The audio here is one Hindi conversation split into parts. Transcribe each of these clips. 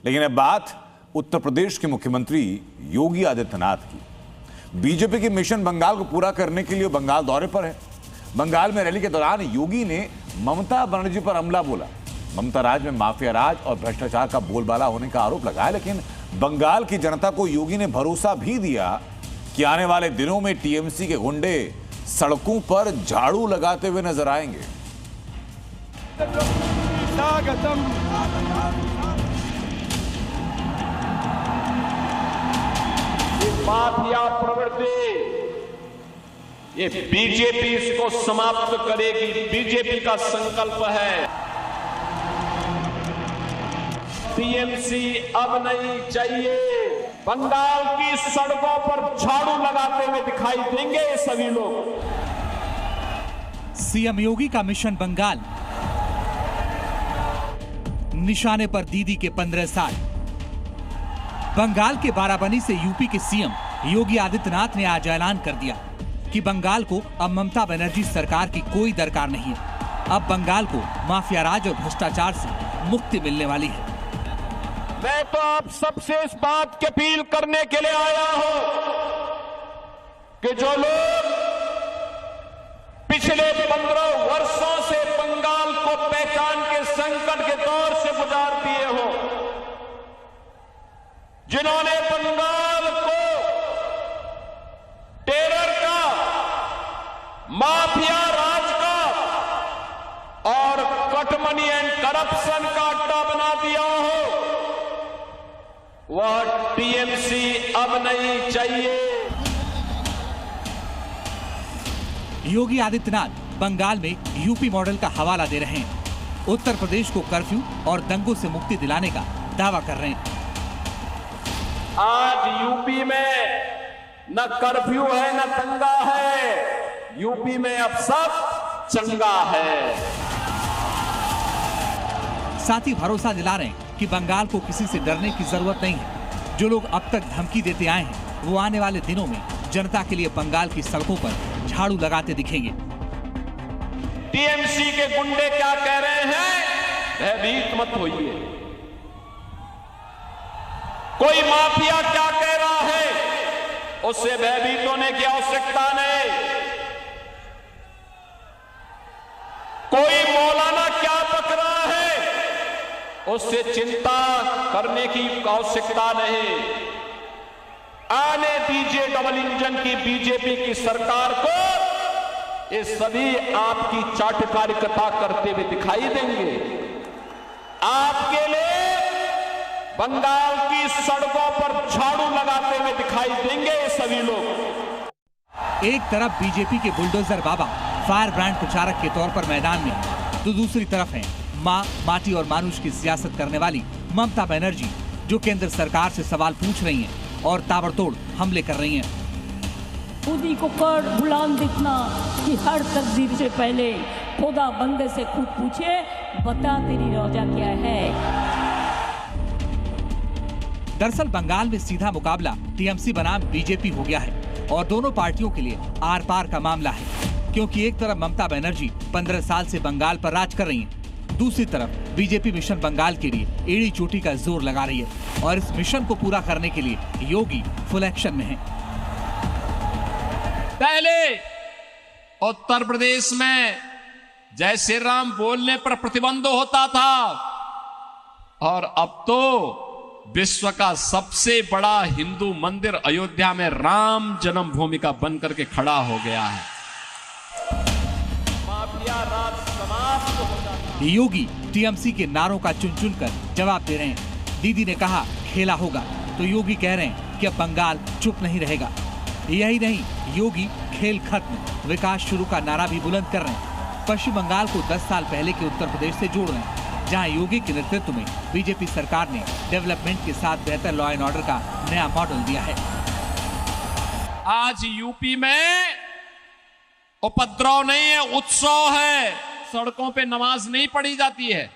लेकिन अब बात उत्तर प्रदेश के मुख्यमंत्री योगी आदित्यनाथ की। बीजेपी की मिशन बंगाल को पूरा करने के लिए बंगाल दौरे पर है। बंगाल में रैली के दौरान योगी ने ममता बनर्जी पर हमला बोला। ममता राज में माफिया राज और भ्रष्टाचार का बोलबाला होने का आरोप लगाया, लेकिन बंगाल की जनता को योगी ने भरोसा भी दिया कि आने वाले दिनों में टीएमसी के गुंडे सड़कों पर झाड़ू लगाते हुए नजर आएंगे। माफिया प्रवृत्ति, ये बीजेपी इसको समाप्त करेगी। बीजेपी का संकल्प है। टीएमसी अब नहीं चाहिए। बंगाल की सड़कों पर झाड़ू लगाते हुए दिखाई देंगे ये सभी लोग। सीएम योगी का मिशन बंगाल, निशाने पर दीदी के 15 साल। बंगाल के बाराबनी से यूपी के सीएम योगी आदित्यनाथ ने आज ऐलान कर दिया कि बंगाल को अब ममता बनर्जी सरकार की कोई दरकार नहीं है। अब बंगाल को माफिया राज और भ्रष्टाचार से मुक्ति मिलने वाली है। मैं तो आप सबसे इस बात की अपील करने के लिए आया हूं कि जो लोग पिछले 15 वर्षों से बंगाल को पहचान के संकट के दौर से गुजार दिए हो, जिन्होंने बंगाल को टेरर का, माफिया राज का और कटमनी एंड करप्शन का अड्डा बना दिया हो, वह टीएमसी अब नहीं चाहिए। योगी आदित्यनाथ बंगाल में यूपी मॉडल का हवाला दे रहे हैं। उत्तर प्रदेश को कर्फ्यू और दंगों से मुक्ति दिलाने का दावा कर रहे हैं। आज यूपी में न कर्फ्यू है न दंगा है। यूपी में अब सब चंगा है। साथ ही भरोसा दिला रहे हैं कि बंगाल को किसी से डरने की जरूरत नहीं है। जो लोग अब तक धमकी देते आए हैं, वो आने वाले दिनों में जनता के लिए बंगाल की सड़कों पर झाड़ू लगाते दिखेंगे। टीएमसी के गुंडे क्या कह रहे हैं? भयभीत मत होइए। कोई माफिया क्या कह रहा है, उससे भयभीत होने की आवश्यकता नहीं। कोई मौलाना क्या बक रहा है, उससे चिंता करने की आवश्यकता नहीं। आने दीजिए डबल इंजन की बीजेपी की सरकार को। ये सभी आपकी चाटकारिता करते हुए दिखाई देंगे। आपके लिए बंगाल की सड़कों पर झाड़ू लगाते हुए दिखाई देंगे ये सभी लोग। एक तरफ बीजेपी के बुलडोजर बाबा फायर ब्रांड प्रचारक के तौर पर मैदान में, तो दूसरी तरफ है माँ, माटी और मानुष की सियासत करने वाली ममता बनर्जी, जो केंद्र सरकार से सवाल पूछ रही हैं और ताबड़तोड़ हमले कर रही हैं। खुदी को कर गुलाम दिखना कि हर तकदीर से पहले खुदा बंदे से खुद पूछे, बता तेरी रोजा क्या है। दरअसल बंगाल में सीधा मुकाबला टीएमसी बनाम बीजेपी हो गया है और दोनों पार्टियों के लिए आर पार का मामला है, क्योंकि एक तरफ ममता बनर्जी 15 साल से बंगाल पर राज कर रही हैं, दूसरी तरफ बीजेपी मिशन बंगाल के लिए एड़ी चोटी का जोर लगा रही है और इस मिशन को पूरा करने के लिए योगी फुल एक्शन में है। पहले उत्तर प्रदेश में जय श्री राम बोलने पर प्रतिबंध होता था और अब तो विश्व का सबसे बड़ा हिंदू मंदिर अयोध्या में राम जन्मभूमि का बनकर के खड़ा हो गया है। माफिया राज समाप्त हो जाता है। योगी टीएमसी के नारों का चुन चुन कर जवाब दे रहे हैं। दीदी ने कहा खेला होगा, तो योगी कह रहे हैं कि अब बंगाल चुप नहीं रहेगा। यही नहीं, योगी खेल खत्म विकास शुरू का नारा भी बुलंद कर रहे हैं। पश्चिम बंगाल को 10 साल पहले के उत्तर प्रदेश से जोड़ रहे हैं, जहां योगी के नेतृत्व में बीजेपी सरकार ने डेवलपमेंट के साथ बेहतर लॉ एंड ऑर्डर का नया मॉडल दिया है। आज यूपी में उपद्रव नहीं है, उत्सव है। सड़कों पे नमाज नहीं पढ़ी जाती है।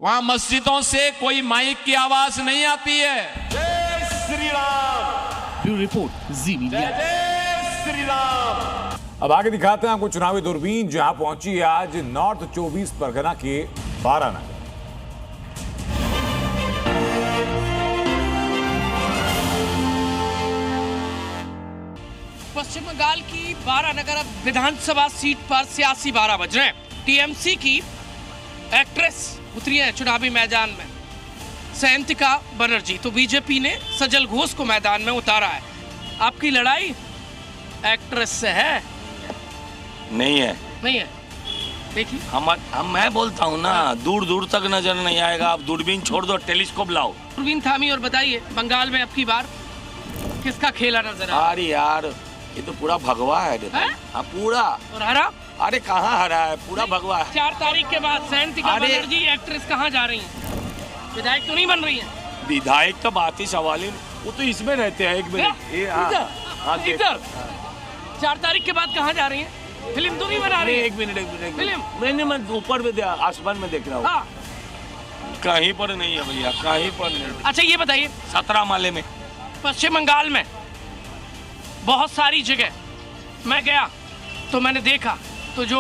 वहां मस्जिदों से कोई माइक की आवाज नहीं आती है। जय श्री राम। ब्यूरो रिपोर्ट, जी मीडिया। जय श्री राम। अब आगे दिखाते हैं आपको चुनावी दूरबीन, जहां पहुंची आज नॉर्थ 24 परगना के वाराणसी। पश्चिम बंगाल की 12 नगर विधानसभा सीट पर सियासी 12 बज रहे हैं। टीएमसी की एक्ट्रेस उतरी है चुनावी मैदान में, सयंतिका बनर्जी। तो बीजेपी ने सजल घोष को मैदान में उतारा है। आपकी लड़ाई एक्ट्रेस से है? नहीं है, नहीं है। देखिए हम मैं बोलता हूँ ना, दूर दूर तक नजर नहीं आएगा। आप दूरबीन छोड़ दो, टेलीस्कोप लाओ। दूरबीन थामी और बताइए बंगाल में अब की बार किसका खेला नजर आ? अरे यार, ये तो पूरा भगवा है। हाँ पूरा। और हरा? अरे कहाँ हरा है, पूरा भगवा है। 4 तारीख के बाद सयंतिका बनर्जी एक्ट्रेस कहाँ जा रही है? विधायक तो नहीं बन रही है? विधायक का बात ही सवाल ही, वो तो इसमें रहते हैं। एक मिनट, इधर 4 तारीख के बाद कहाँ जा रही है? फिल्म तो नहीं बना रही है? एक मिनट फिल्म मैं ऊपर में आसमान में देख रहा हूँ। हाँ। कहीं पर नहीं है भैया, कहीं पर नहीं। अच्छा ये बताइए, 17 माले में पश्चिम बंगाल में बहुत सारी जगह मैं गया तो मैंने देखा तो जो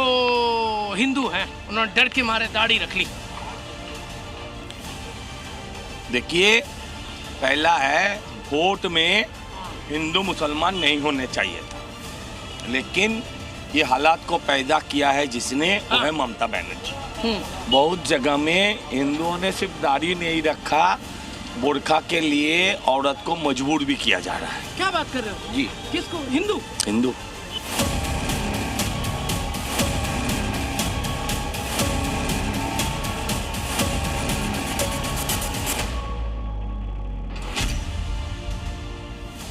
हिंदू हैं उन्होंने डर के मारे दाढ़ी रख ली। देखिए, पहला है वोट में हिंदू मुसलमान नहीं होने चाहिए था, लेकिन ये हालात को पैदा किया है जिसने, वो है ममता बनर्जी। बहुत जगह में हिंदुओं ने सिर्फ दाढ़ी नहीं रखा, बुर्का के लिए औरत को मजबूर भी किया जा रहा है। क्या बात कर रहे हो जी? किसको? हिंदू? हिंदू।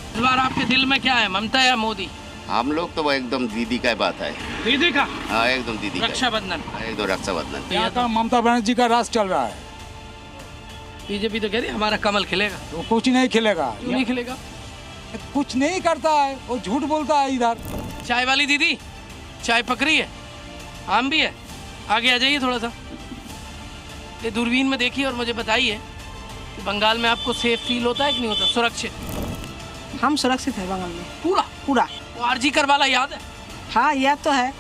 इस बार आपके दिल में क्या है, ममता या मोदी? हम लोग तो वो एकदम दीदी का बात है। दीदी का? हाँ एकदम दीदी का। रक्षाबंधन? एकदम रक्षाबंधन। यहाँ का ममता बनर्जी का राज चल रहा है। बीजेपी तो कह रही है हमारा कमल खिलेगा। वो कुछ नहीं खिलेगा। क्यों नहीं खिलेगा? कुछ नहीं करता है, वो झूठ बोलता है। इधर चाय वाली दीदी चाय पकड़ी है, आम भी है, आगे आ जाइए थोड़ा सा। ये दूरबीन में देखिए और मुझे बताइए कि बंगाल में आपको सेफ फील होता है कि नहीं होता, सुरक्षित? हम सुरक्षित है बंगाल में पूरा पूरा। वो आरजी कर वाला याद है? हाँ याद तो है,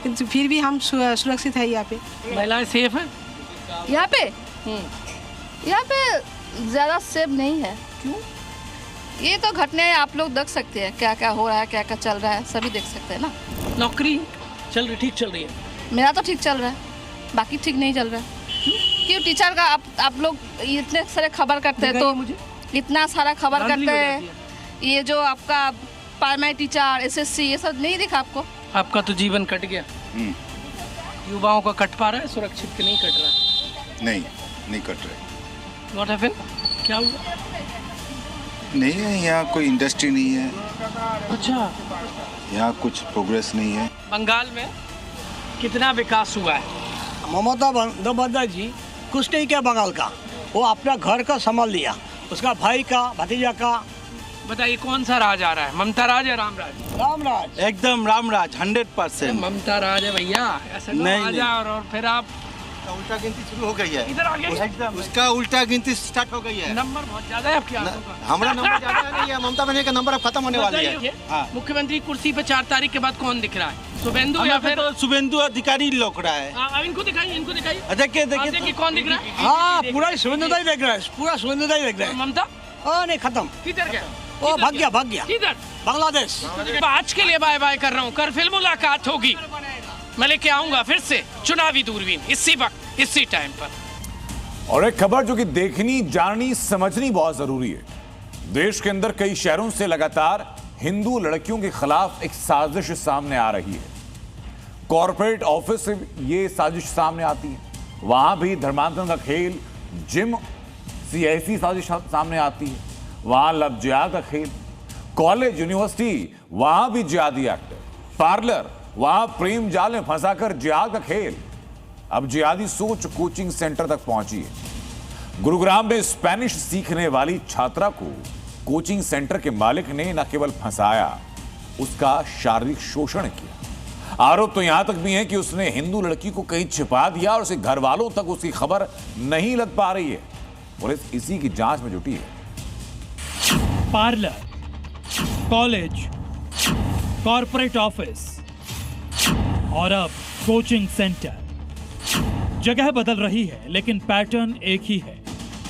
किंतु फिर भी हम सुरक्षित है यहाँ पे। महिलाएं सेफ हैं यहाँ पे? यहाँ पे ज़्यादा सेफ नहीं है। क्यों? ये तो घटनाएं आप लोग देख सकते हैं, क्या क्या हो रहा है, क्या क्या चल रहा है, सभी देख सकते हैं ना। नौकरी चल रही, ठीक चल रही है? मेरा तो ठीक चल रहा है, बाकी ठीक नहीं चल रहा है। क्यों? टीचर का आप लोग इतने सारे खबर करते हैं, तो मुझे इतना सारा खबर करते हैं। ये जो आपका प्राइमरी टीचर, एसएससी, ये सब नहीं दिखा आपको? आपका तो जीवन कट गया। युवाओं का कट पा रहा है सुरक्षित के नहीं कट रहा? नहीं कट रहे। What happened? क्या हुआ? नहीं है यहाँ, कोई इंडस्ट्री नहीं है। अच्छा, यहाँ कुछ प्रोग्रेस नहीं है। बंगाल में कितना विकास हुआ है? ममता बनर्जी कुछ नहीं किया बंगाल का, वो अपना घर का संभाल लिया, उसका भाई का, भतीजा का। बताइए कौन सा राज आ रहा है, ममता राज या राम राज? राम राज। एकदम राम राज, 100%। ममता राज है भैया, ऐसा नहीं, आ जाओ और फिर आप उल्टा गिनती शुरू हो गई है। इधर आ गए। उसका उल्टा गिनती स्टार्ट हो गई है। नंबर बहुत ज्यादा है आपके आंखों का। हमारा नंबर ज्यादा नहीं है, ममता बनर्जी का नंबर अब खत्म होने वाली है। हाँ। मुख्यमंत्री कुर्सी पे 4 तारीख के बाद कौन दिख रहा है? शुभेंदु या फिर? तो शुभेंदु अधिकारी लौक रहा है। अब इनको दिखाइए, इनको दिखाइए। देखिए कौन दिख रहा है? हाँ पूरा सुरेंद्र देख रहा है, पूरा सुरेंद्र देख रहा है। ममता? नहीं खत्म, किधर गया? वो भाग गया। किधर? बांग्लादेश। आज के लिए बाय बाय कर रहा हूँ, कल फिर मुलाकात होगी। मैं लेके आऊंगा फिर से चुनावी दूरबीन, इसी वक्त इसी टाइम पर। और एक खबर जो कि देखनी, जाननी, समझनी बहुत जरूरी है। देश के अंदर कई शहरों से लगातार हिंदू लड़कियों के खिलाफ एक साजिश सामने आ रही है। कॉर्पोरेट ऑफिस से ये साजिश सामने आती है, वहां भी धर्मांतरण का खेल, जिम सी ऐसी साजिश सामने आती है, वहां लव जिहाद का खेल, कॉलेज यूनिवर्सिटी वहां भी जिहादी एक्ट, पार्लर वहां प्रेम जाल में फंसाकर जिहाद का खेल। अब जिहादी सोच कोचिंग सेंटर तक पहुंची है। गुरुग्राम में स्पेनिश सीखने वाली छात्रा को कोचिंग सेंटर के मालिक ने न केवल फंसाया, उसका शारीरिक शोषण किया। आरोप तो यहां तक भी है कि उसने हिंदू लड़की को कहीं छिपा दिया और उसके घर वालों तक उसकी खबर नहीं लग पा रही है। पुलिस इसी की जांच में जुटी है। पार्लर, कॉलेज, कॉर्पोरेट ऑफिस और अब कोचिंग सेंटर, जगह बदल रही है लेकिन पैटर्न एक ही है।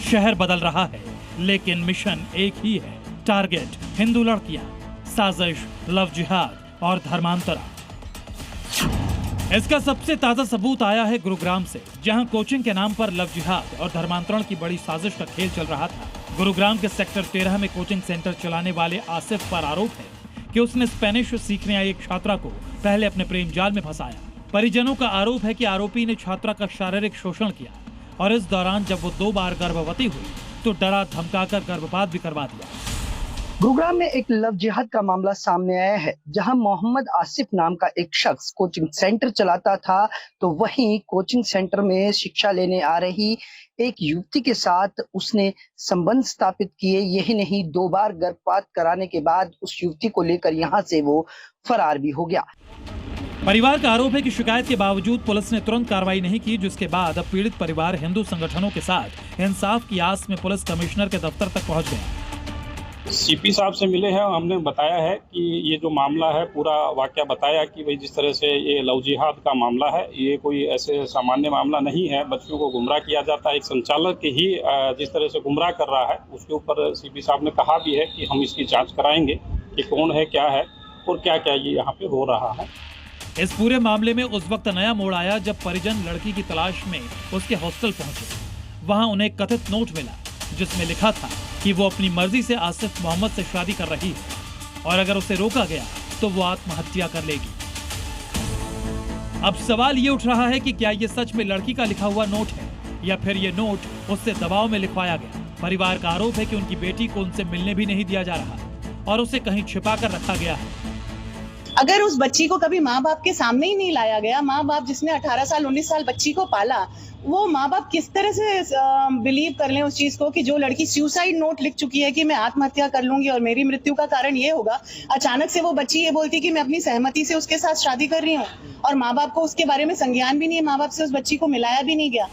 शहर बदल रहा है लेकिन मिशन एक ही है। टारगेट हिंदू लड़कियां, साजिश लव जिहाद और धर्मांतरा। इसका सबसे ताजा सबूत आया है गुरुग्राम से, जहां कोचिंग के नाम पर लव जिहाद और धर्मांतरण की बड़ी साजिश का खेल चल रहा था। गुरुग्राम के सेक्टर 13 में कोचिंग सेंटर चलाने वाले आसिफ पर आरोप है कि उसने स्पेनिश सीखने आई एक छात्रा को पहले अपने प्रेम जाल में फंसाया। परिजनों का आरोप है कि आरोपी ने छात्रा का शारीरिक शोषण किया और इस दौरान जब वो 2 बार गर्भवती हुई तो डरा धमकाकर गर्भपात भी करवा दिया। गुरुग्राम में एक लव जिहाद का मामला सामने आया है, जहां मोहम्मद आसिफ नाम का एक शख्स कोचिंग सेंटर चलाता था, तो वहीं कोचिंग सेंटर में शिक्षा लेने आ रही एक युवती के साथ उसने संबंध स्थापित किए। यही नहीं, 2 बार गर्भपात कराने के बाद उस युवती को लेकर यहां से वो फरार भी हो गया। परिवार का आरोप है कि शिकायत के बावजूद पुलिस ने तुरंत कार्रवाई नहीं की, जिसके बाद अब पीड़ित परिवार हिंदू संगठनों के साथ इंसाफ की आस में पुलिस कमिश्नर के दफ्तर तक पहुंच गए। सीपी साहब से मिले हैं, हमने बताया है कि ये जो मामला है पूरा वाकया बताया कि भाई जिस तरह से ये लव जिहाद का मामला है, ये कोई ऐसे सामान्य मामला नहीं है। बच्चों को गुमराह किया जाता है, एक संचालक ही जिस तरह से गुमराह कर रहा है उसके ऊपर सीपी साहब ने कहा भी है कि हम इसकी जांच कराएंगे कि कौन है, क्या है और क्या क्या ये यहाँ पे हो रहा है। इस पूरे मामले में उस वक्त नया मोड़ आया जब परिजन लड़की की तलाश में उसके हॉस्टल पहुंचे। वहां उन्हें एक कथित नोट मिला जिसमें लिखा था कि वो अपनी मर्जी से आसिफ मोहम्मद से शादी कर रही है और अगर उसे रोका गया तो वो आत्महत्या कर लेगी। अब सवाल ये उठ रहा है कि क्या ये सच में लड़की का लिखा हुआ नोट है या फिर ये नोट उससे दबाव में लिखवाया गया। परिवार का आरोप है कि उनकी बेटी को उनसे मिलने भी नहीं दिया जा रहा और उसे कहीं छिपा कर रखा गया है। अगर उस बच्ची को कभी माँ बाप के सामने ही नहीं लाया गया, माँ बाप जिसने 18 साल 19 साल बच्ची को पाला, वो माँ बाप किस तरह से बिलीव कर लें उस चीज को कि जो लड़की सुसाइड नोट लिख चुकी है कि मैं आत्महत्या कर लूंगी और मेरी मृत्यु का कारण ये होगा, अचानक से वो बच्ची ये बोलती कि मैं अपनी सहमति से उसके साथ शादी कर रही हूँ और माँ बाप को उसके बारे में संज्ञान भी नहीं है, माँ बाप से उस बच्ची को मिलाया भी नहीं गया।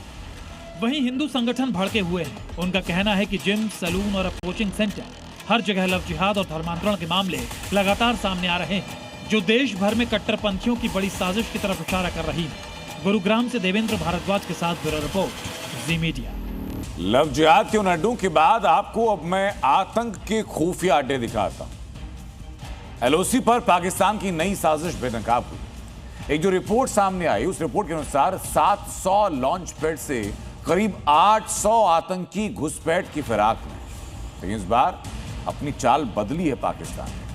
वहीं हिंदू संगठन भड़के हुए हैं। उनका कहना है कि जिम, सैलून और कोचिंग सेंटर, हर जगह लव जिहाद और धर्मांतरण के मामले लगातार सामने आ रहे हैं, जो देश भर में कट्टरपंथियों की बड़ी साजिश की तरफ इशारा कर रही है। गुरुग्राम से देवेंद्र भारद्वाज के साथ ब्यूरो रिपोर्ट, जी मीडिया। लव जिहाद के उन अड्डों के बाद आपको अब मैं आतंक के खुफिया अड्डे दिखाता हूं। एलओसी पर पाकिस्तान की नई साजिश बेनकाब हुई। एक जो रिपोर्ट सामने आई, उस रिपोर्ट के अनुसार 700 लॉन्च पैड से करीब 800 आतंकी घुसपैठ की फिराक में। लेकिन इस बार अपनी चाल बदली है पाकिस्तान ने।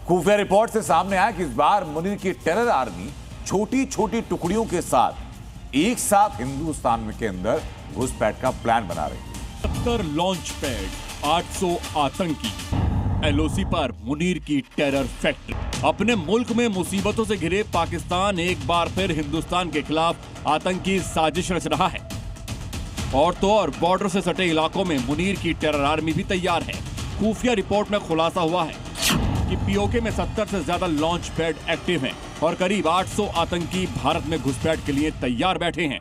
खुफिया रिपोर्ट से सामने आया कि इस बार मुनीर की टेरर आर्मी छोटी छोटी टुकड़ियों के साथ एक साथ हिंदुस्तान के अंदर घुसपैठ का प्लान बना रही है। 70 लॉन्च पैड, 800 आतंकी। एलओसी पर मुनीर की टेरर फैक्ट्री। अपने मुल्क में मुसीबतों से घिरे पाकिस्तान एक बार फिर हिंदुस्तान के खिलाफ आतंकी साजिश रच रहा है। और तो और बॉर्डर से सटे इलाकों में मुनीर की टेरर आर्मी भी तैयार है। खुफिया रिपोर्ट में खुलासा हुआ है कि पीओके में 70 से ज्यादा लॉन्च पैड एक्टिव हैं और करीब 800 आतंकी भारत में घुसपैठ के लिए तैयार बैठे हैं।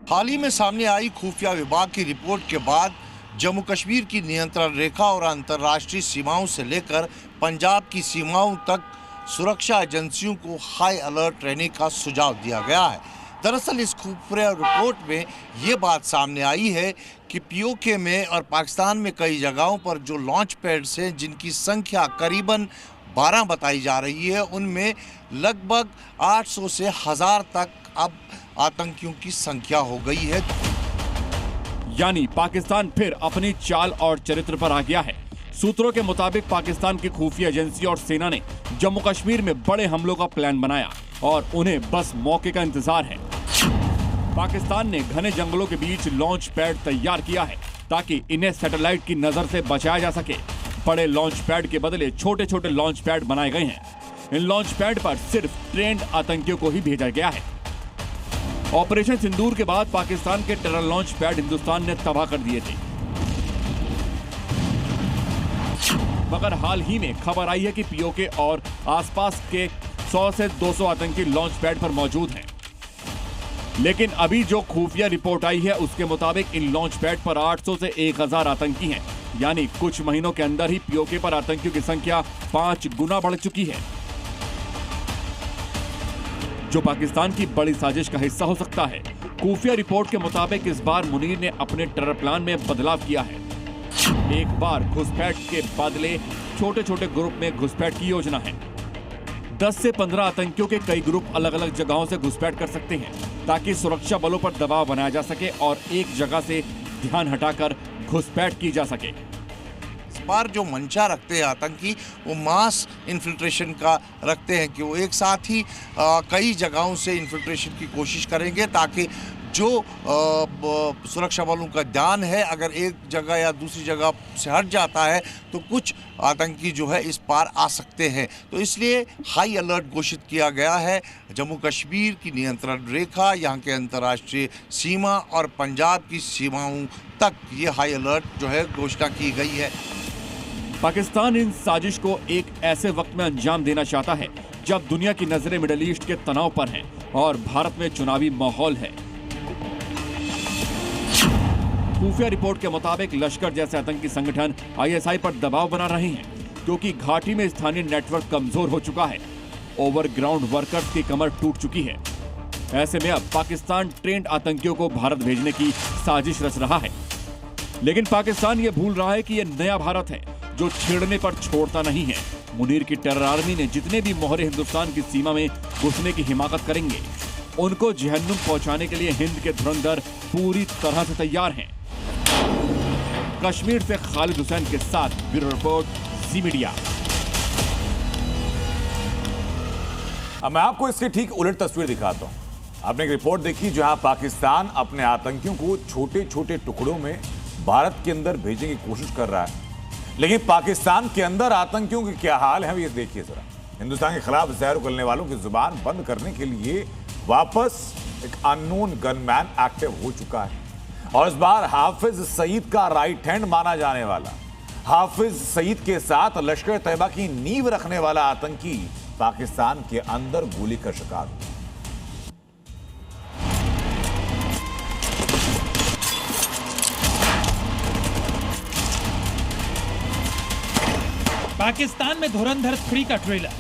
हाल ही में सामने आई खुफिया विभाग की रिपोर्ट के बाद जम्मू कश्मीर की नियंत्रण रेखा और अंतर्राष्ट्रीय सीमाओं से लेकर पंजाब की सीमाओं तक सुरक्षा एजेंसियों को हाई अलर्ट रहने का सुझाव दिया गया है। दरअसल इस खुफिया रिपोर्ट में ये बात सामने आई है कि पीओके में और पाकिस्तान में कई जगहों पर जो लॉन्च पैड्स हैं, जिनकी संख्या करीबन 12 बताई जा रही है, उनमें लगभग 800 से 1000 तक अब आतंकियों की संख्या हो गई है। यानी पाकिस्तान फिर अपनी चाल और चरित्र पर आ गया है। सूत्रों के मुताबिक पाकिस्तान की खुफिया एजेंसी और सेना ने जम्मू कश्मीर में बड़े हमलों का प्लान बनाया और उन्हें बस मौके का इंतजार है। पाकिस्तान ने घने जंगलों के बीच लॉन्च पैड तैयार किया है ताकि इन्हें सैटेलाइट की नजर से बचाया जा सके। बड़े लॉन्च पैड के बदले छोटे छोटे लॉन्च पैड बनाए गए हैं। इन लॉन्च पैड पर सिर्फ ट्रेंड आतंकियों को ही भेजा गया है। ऑपरेशन सिंदूर के बाद पाकिस्तान के टेरर लॉन्च पैड हिंदुस्तान ने तबाह कर दिए थे, मगर हाल ही में खबर आई है कि पीओके और आसपास के 100 से 200 आतंकी लॉन्च पैड पर मौजूद हैं। लेकिन अभी जो खुफिया रिपोर्ट आई है उसके मुताबिक इन लॉन्च पैड पर 800 से 1000 आतंकी हैं। यानी कुछ महीनों के अंदर ही पीओके पर आतंकियों की संख्या 5 गुना बढ़ चुकी है, जो पाकिस्तान की बड़ी साजिश का हिस्सा हो सकता है। खुफिया रिपोर्ट के मुताबिक इस बार मुनीर ने अपने टेरर प्लान में बदलाव किया है। एक बार घुसपैठ के बदले छोटे छोटे ग्रुप में घुसपैठ की योजना है। 10 से 15 आतंकियों के कई ग्रुप अलग अलग जगहों से घुसपैठ कर सकते हैं ताकि सुरक्षा बलों पर दबाव बनाया जा सके और एक जगह से ध्यान हटाकर घुसपैठ की जा सके। इस बार जो मंशा रखते हैं आतंकी, वो मास इन्फिल्ट्रेशन का रखते हैं कि वो एक साथ ही कई जगहों से इन्फिल्ट्रेशन की कोशिश करेंगे ताकि जो सुरक्षा बलों का ध्यान है अगर एक जगह या दूसरी जगह से हट जाता है तो कुछ आतंकी जो है इस पार आ सकते हैं। तो इसलिए हाई अलर्ट घोषित किया गया है। जम्मू कश्मीर की नियंत्रण रेखा, यहाँ के अंतर्राष्ट्रीय सीमा और पंजाब की सीमाओं तक ये हाई अलर्ट जो है घोषणा की गई है। पाकिस्तान इन साजिश को एक ऐसे वक्त में अंजाम देना चाहता है जब दुनिया की नजरें मिडिल ईस्ट के तनाव पर हैं और भारत में चुनावी माहौल है। खुफिया रिपोर्ट के मुताबिक लश्कर जैसे आतंकी संगठन ISI पर दबाव बना रहे हैं क्योंकि घाटी में स्थानीय नेटवर्क कमजोर हो चुका है। ओवरग्राउंड वर्कर्स की कमर टूट चुकी है। ऐसे में अब पाकिस्तान ट्रेंड आतंकियों को भारत भेजने की साजिश रच रहा है। लेकिन पाकिस्तान ये भूल रहा है कि ये नया भारत है जो छेड़ने पर छोड़ता नहीं है। मुनीर की टेरर आर्मी ने जितने भी मोहरे हिंदुस्तान की सीमा में घुसने की हिमाकत करेंगे उनको जहन्नुम पहुंचाने के लिए हिंद के धुरंधर पूरी तरह से तैयार हैं। कश्मीर से खालिद हुसैन के साथ ब्यूरो रिपोर्ट, जी मीडिया। अब मैं आपको इसकी ठीक उलट तस्वीर दिखाता हूं। आपने एक रिपोर्ट देखी जहां पाकिस्तान अपने आतंकियों को छोटे छोटे टुकड़ों में भारत के अंदर भेजने की कोशिश कर रहा है, लेकिन पाकिस्तान के अंदर आतंकियों के क्या हाल है ये देखिए जरा। हिंदुस्तान के खिलाफ जहर उगलने वालों की जुबान बंद करने के लिए वापस एक अननोन गनमैन एक्टिव हो चुका है और इस बार हाफिज सईद का राइट हैंड माना जाने वाला, हाफिज सईद के साथ लश्कर तैयबा की नींव रखने वाला आतंकी पाकिस्तान के अंदर गोली का शिकार हुआ। पाकिस्तान में धुरंधर 3 का ट्रेलर,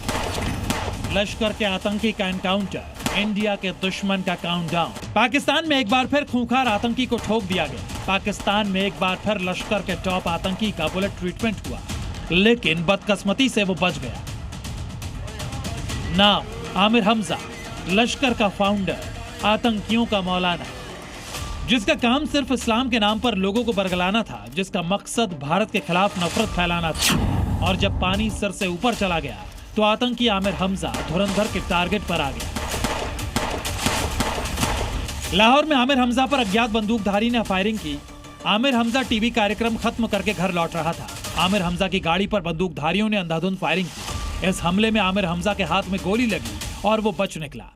लश्कर के आतंकी का एनकाउंटर, इंडिया के दुश्मन का काउंटडाउन। पाकिस्तान में एक बार फिर खूंखार आतंकी को ठोक दिया गया। पाकिस्तान में एक बार फिर लश्कर के टॉप आतंकी का बुलेट ट्रीटमेंट हुआ, लेकिन बदकिस्मती से वो बच गया। नाम आमिर हमजा, लश्कर का फाउंडर, आतंकियों का मौलाना, जिसका काम सिर्फ इस्लाम के नाम पर लोगों को बरगलाना था, जिसका मकसद भारत के खिलाफ नफरत फैलाना था। और जब पानी सर से ऊपर चला गया तो आतंकी आमिर हमजा धुरंधर के टारगेट पर आ गया। लाहौर में आमिर हमजा पर अज्ञात बंदूकधारी ने फायरिंग की। आमिर हमजा टीवी कार्यक्रम खत्म करके घर लौट रहा था। आमिर हमजा की गाड़ी पर बंदूकधारियों ने अंधाधुंध फायरिंग की। इस हमले में आमिर हमजा के हाथ में गोली लगी और वो बच निकला।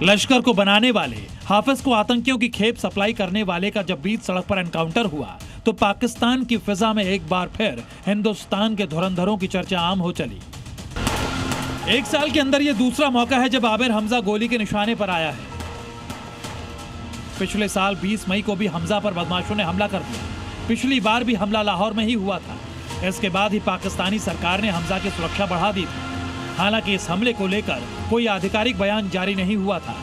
लश्कर को बनाने वाले, हाफिज को आतंकियों की खेप सप्लाई करने वाले का जब बीच सड़क पर एनकाउंटर हुआ तो पाकिस्तान की फिजा में एक बार फिर हिंदुस्तान के धुरंधरों की चर्चा आम हो चली। एक साल के अंदर यह दूसरा मौका है जब आमिर हमजा गोली के निशाने पर आया है। पिछले साल 20 मई को भी हमजा पर बदमाशों ने हमला कर दिया। पिछली बार भी हमला लाहौर में ही हुआ था। इसके बाद ही पाकिस्तानी सरकार ने हमजा की सुरक्षा बढ़ा दी थी। हालांकि इस हमले को लेकर कोई आधिकारिक बयान जारी नहीं हुआ था।